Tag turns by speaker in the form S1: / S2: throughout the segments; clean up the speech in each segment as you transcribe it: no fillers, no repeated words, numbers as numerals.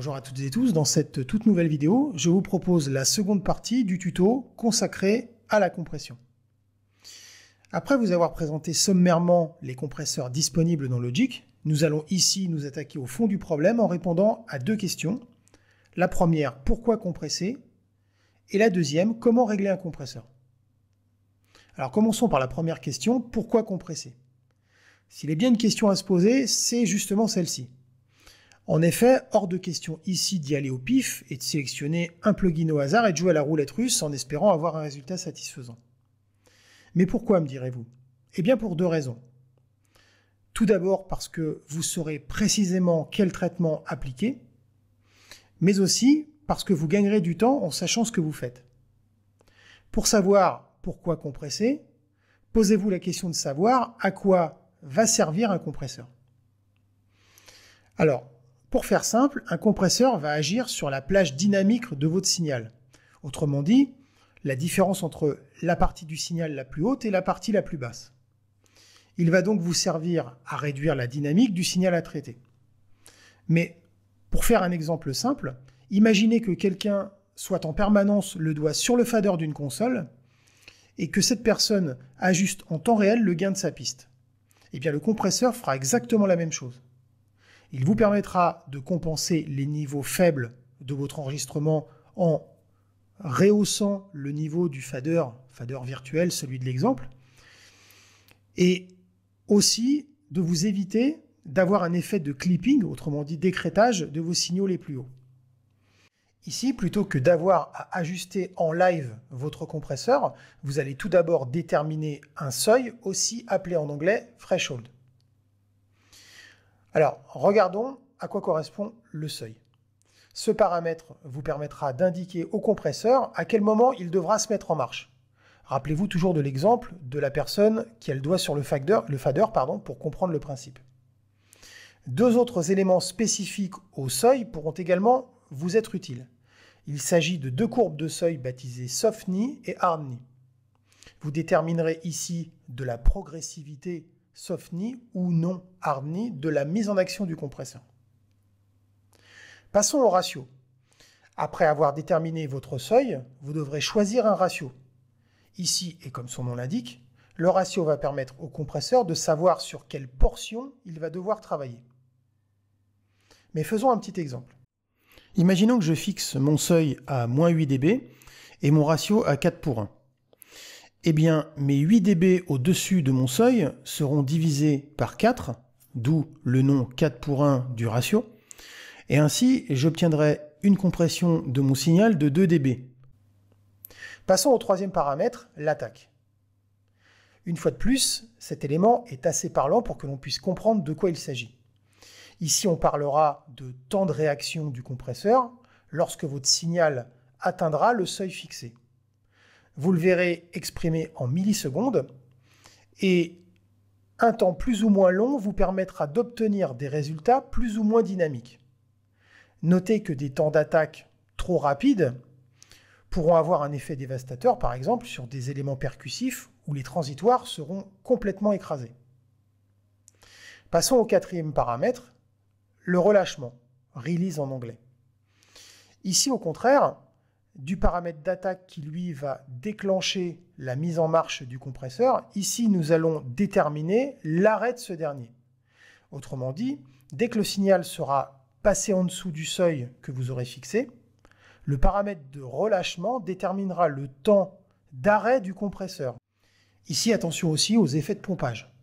S1: Bonjour à toutes et tous, dans cette toute nouvelle vidéo, je vous propose la seconde partie du tuto consacré à la compression. Après vous avoir présenté sommairement les compresseurs disponibles dans Logic, nous allons ici nous attaquer au fond du problème en répondant à deux questions. La première, pourquoi compresser? Et la deuxième, comment régler un compresseur? Alors commençons par la première question, pourquoi compresser? S'il est bien une question à se poser, c'est justement celle-ci. En effet, hors de question ici d'y aller au pif et de sélectionner un plugin au hasard et de jouer à la roulette russe en espérant avoir un résultat satisfaisant. Mais pourquoi, me direz-vous? Eh bien pour deux raisons. Tout d'abord parce que vous saurez précisément quel traitement appliquer, mais aussi parce que vous gagnerez du temps en sachant ce que vous faites. Pour savoir pourquoi compresser, posez-vous la question de savoir à quoi va servir un compresseur. Alors, pour faire simple, un compresseur va agir sur la plage dynamique de votre signal. Autrement dit, la différence entre la partie du signal la plus haute et la partie la plus basse. Il va donc vous servir à réduire la dynamique du signal à traiter. Mais pour faire un exemple simple, imaginez que quelqu'un soit en permanence le doigt sur le fader d'une console et que cette personne ajuste en temps réel le gain de sa piste. Eh bien, le compresseur fera exactement la même chose. Il vous permettra de compenser les niveaux faibles de votre enregistrement en rehaussant le niveau du fader virtuel, celui de l'exemple, et aussi de vous éviter d'avoir un effet de clipping, autrement dit d'écrêtage de vos signaux les plus hauts. Ici, plutôt que d'avoir à ajuster en live votre compresseur, vous allez tout d'abord déterminer un seuil, aussi appelé en anglais threshold. Alors, regardons à quoi correspond le seuil. Ce paramètre vous permettra d'indiquer au compresseur à quel moment il devra se mettre en marche. Rappelez-vous toujours de l'exemple de la personne qui a le doigt sur le fader pour comprendre le principe. Deux autres éléments spécifiques au seuil pourront également vous être utiles. Il s'agit de deux courbes de seuil baptisées soft knee et hard knee. Vous déterminerez ici de la progressivité soft knee ou non hard knee de la mise en action du compresseur. Passons au ratio. Après avoir déterminé votre seuil, vous devrez choisir un ratio. Ici, et comme son nom l'indique, le ratio va permettre au compresseur de savoir sur quelle portion il va devoir travailler. Mais faisons un petit exemple. Imaginons que je fixe mon seuil à -8 dB et mon ratio à 4:1. Eh bien, mes 8 dB au-dessus de mon seuil seront divisés par 4, d'où le nom 4:1 du ratio, et ainsi j'obtiendrai une compression de mon signal de 2 dB. Passons au troisième paramètre, l'attaque. Une fois de plus, cet élément est assez parlant pour que l'on puisse comprendre de quoi il s'agit. Ici, on parlera de temps de réaction du compresseur lorsque votre signal atteindra le seuil fixé. Vous le verrez exprimé en millisecondes et un temps plus ou moins long vous permettra d'obtenir des résultats plus ou moins dynamiques. Notez que des temps d'attaque trop rapides pourront avoir un effet dévastateur, par exemple sur des éléments percussifs où les transitoires seront complètement écrasés. Passons au quatrième paramètre, le relâchement, release en anglais. Ici, au contraire, du paramètre d'attaque qui, lui, va déclencher la mise en marche du compresseur, ici, nous allons déterminer l'arrêt de ce dernier. Autrement dit, dès que le signal sera passé en dessous du seuil que vous aurez fixé, le paramètre de relâchement déterminera le temps d'arrêt du compresseur. Ici, attention aussi aux effets de pompage.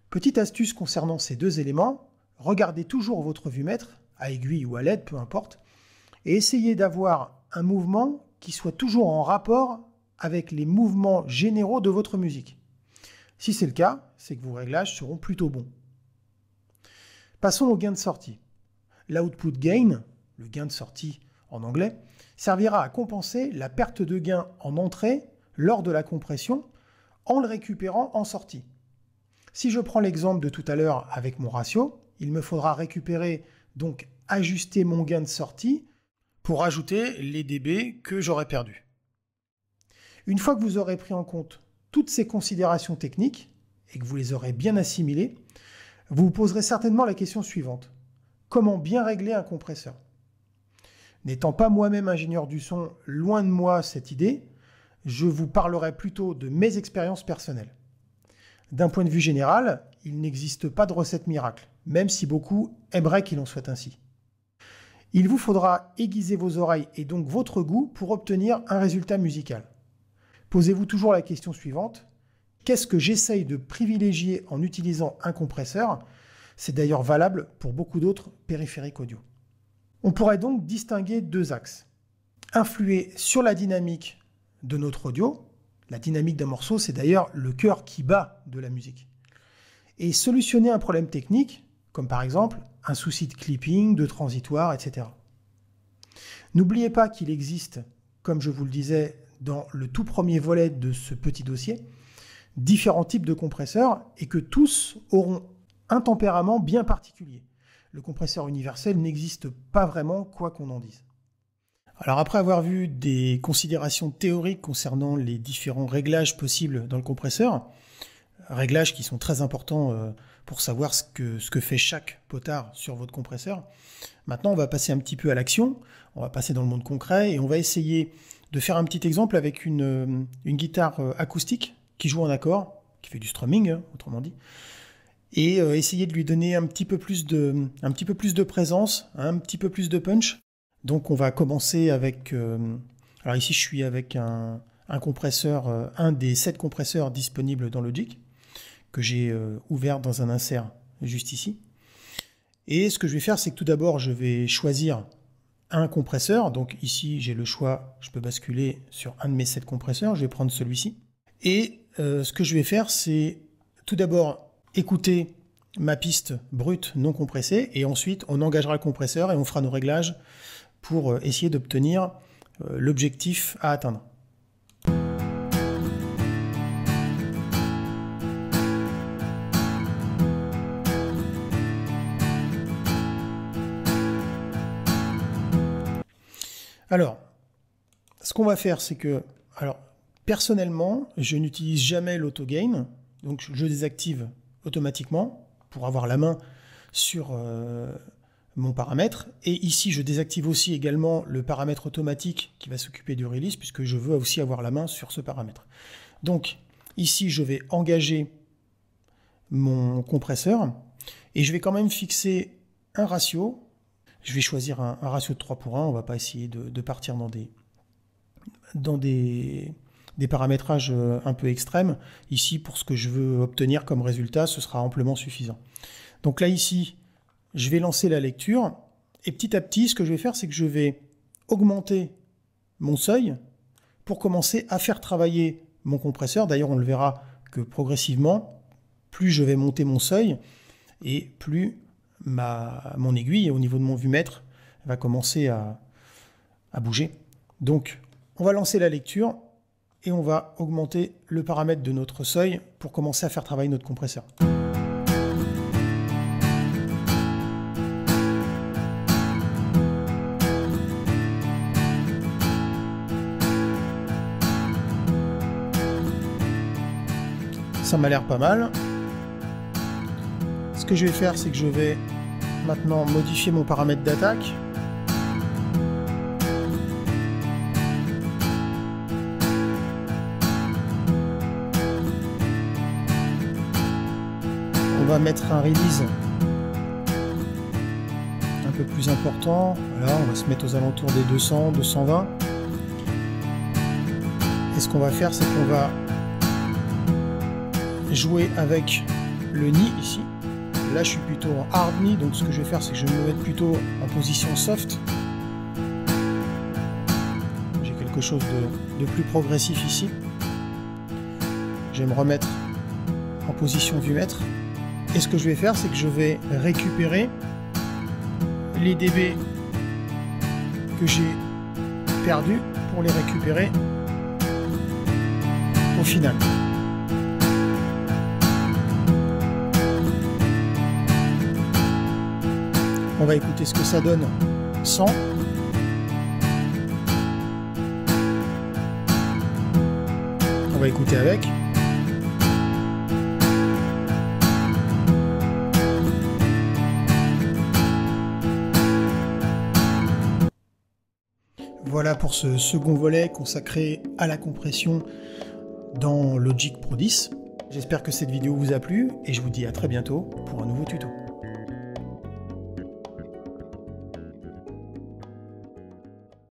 S1: Petite astuce concernant ces deux éléments, regardez toujours votre vumètre, à aiguille ou à LED, peu importe, et essayez d'avoir un mouvement qui soit toujours en rapport avec les mouvements généraux de votre musique. Si c'est le cas, c'est que vos réglages seront plutôt bons. Passons au gain de sortie. L'output gain, le gain de sortie en anglais, servira à compenser la perte de gain en entrée lors de la compression en le récupérant en sortie. Si je prends l'exemple de tout à l'heure avec mon ratio, il me faudra récupérer, donc ajuster mon gain de sortie pour ajouter les dB que j'aurais perdus. Une fois que vous aurez pris en compte toutes ces considérations techniques et que vous les aurez bien assimilées, vous vous poserez certainement la question suivante. comment bien régler un compresseur. N'étant pas moi-même ingénieur du son, loin de moi cette idée, je vous parlerai plutôt de mes expériences personnelles. D'un point de vue général, il n'existe pas de recette miracle, même si beaucoup aimeraient qu'il en soit ainsi. Il vous faudra aiguiser vos oreilles et donc votre goût pour obtenir un résultat musical. Posez-vous toujours la question suivante: qu'est-ce que j'essaye de privilégier en utilisant un compresseur? C'est d'ailleurs valable pour beaucoup d'autres périphériques audio. On pourrait donc distinguer deux axes. Influer sur la dynamique de notre audio. La dynamique d'un morceau, c'est d'ailleurs le cœur qui bat de la musique. Et solutionner un problème technique, comme par exemple un souci de clipping, de transitoire, etc. N'oubliez pas qu'il existe, comme je vous le disais dans le tout premier volet de ce petit dossier, différents types de compresseurs et que tous auront un tempérament bien particulier. Le compresseur universel n'existe pas vraiment, quoi qu'on en dise. Alors après avoir vu des considérations théoriques concernant les différents réglages possibles dans le compresseur, réglages qui sont très importants pour savoir ce que fait chaque potard sur votre compresseur, maintenant on va passer un petit peu à l'action, on va passer dans le monde concret et on va essayer de faire un petit exemple avec une guitare acoustique qui joue en accord, qui fait du strumming, autrement dit, et essayer de lui donner un petit peu plus de présence, un petit peu plus de punch. Donc on va commencer avec... alors ici je suis avec un compresseur, un des 7 compresseurs disponibles dans Logic, que j'ai ouvert dans un insert juste ici. Et ce que je vais faire, c'est que tout d'abord je vais choisir un compresseur. Donc ici j'ai le choix, je peux basculer sur un de mes 7 compresseurs, je vais prendre celui-ci. Et ce que je vais faire, c'est tout d'abord écouter ma piste brute non compressée, et ensuite on engagera le compresseur et on fera nos réglages pour essayer d'obtenir l'objectif à atteindre. Alors, ce qu'on va faire, c'est que, alors, personnellement, je n'utilise jamais l'auto-gain, donc je désactive automatiquement pour avoir la main sur mon paramètre. Et ici, je désactive aussi également le paramètre automatique qui va s'occuper du release, puisque je veux aussi avoir la main sur ce paramètre. Donc, ici, je vais engager mon compresseur et je vais quand même fixer un ratio. Je vais choisir un ratio de 3:1. On ne va pas essayer de partir dans des paramétrages un peu extrêmes. Ici, pour ce que je veux obtenir comme résultat, ce sera amplement suffisant. Donc là, ici, je vais lancer la lecture, et petit à petit, ce que je vais faire, c'est que je vais augmenter mon seuil pour commencer à faire travailler mon compresseur. D'ailleurs, on le verra que progressivement, plus je vais monter mon seuil, et plus mon aiguille, au niveau de mon vumètre, va commencer à bouger. Donc, on va lancer la lecture, et on va augmenter le paramètre de notre seuil pour commencer à faire travailler notre compresseur. Ça m'a l'air pas mal. Ce que je vais faire, c'est que je vais maintenant modifier mon paramètre d'attaque. On va mettre un release un peu plus important. Voilà, on va se mettre aux alentours des 200, 220. Et ce qu'on va faire, c'est qu'on va jouer avec le ni ici. Là, je suis plutôt en hard ni, donc ce que je vais faire, c'est que je vais me mettre plutôt en position soft. J'ai quelque chose de plus progressif ici. Je vais me remettre en position vumètre. Et ce que je vais faire, c'est que je vais récupérer les dB que j'ai perdus pour les récupérer au final. On va écouter ce que ça donne sans. On va écouter avec. Voilà pour ce second volet consacré à la compression dans Logic Pro 10. J'espère que cette vidéo vous a plu et je vous dis à très bientôt pour un nouveau tuto.